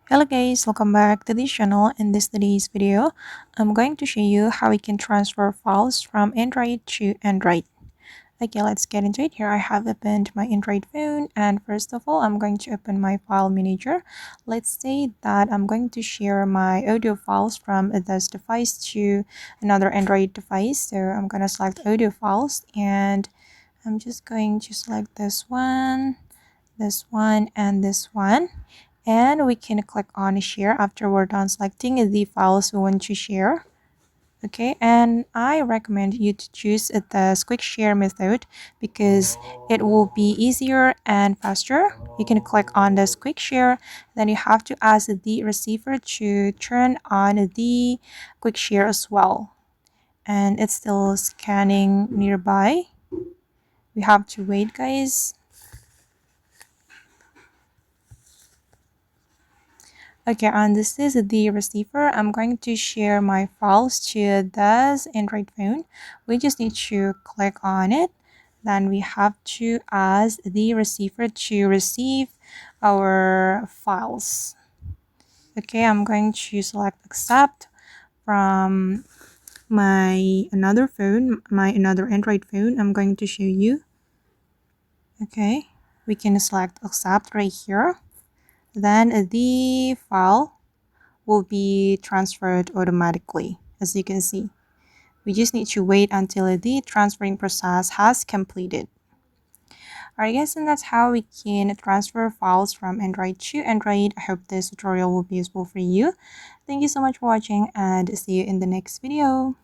Hello guys, welcome back to this channel. In today's video, I'm going to show you how we can transfer files from Android to Android. Okay, let's get into it. Here I have opened my Android phone, and first of all, I'm going to open my file manager. Let's say that I'm going to share my audio files from this device to another Android device. So I'm going to select audio files, and I'm just going to select this one, and this one, and we can click on share after we're done selecting the files we want to share. Okay, and I recommend you to choose the quick share method because it will be easier and faster. You can click on this quick share, then you have to ask the receiver to turn on the quick share as well, and it's still scanning nearby. We have to wait, guys. Okay, and this is the receiver. I'm going to share my files to this Android phone. We just need to click on it. Then we have to ask the receiver to receive our files. Okay, I'm going to select accept from my another phone, my another Android phone. I'm going to show you. Okay, we can select accept right here. Then the file will be transferred automatically, as you can see. We just need to wait until the transferring process has completed. Alright guys, and that's how we can transfer files from Android to Android. I hope this tutorial will be useful for you. Thank you so much for watching and see you in the next video.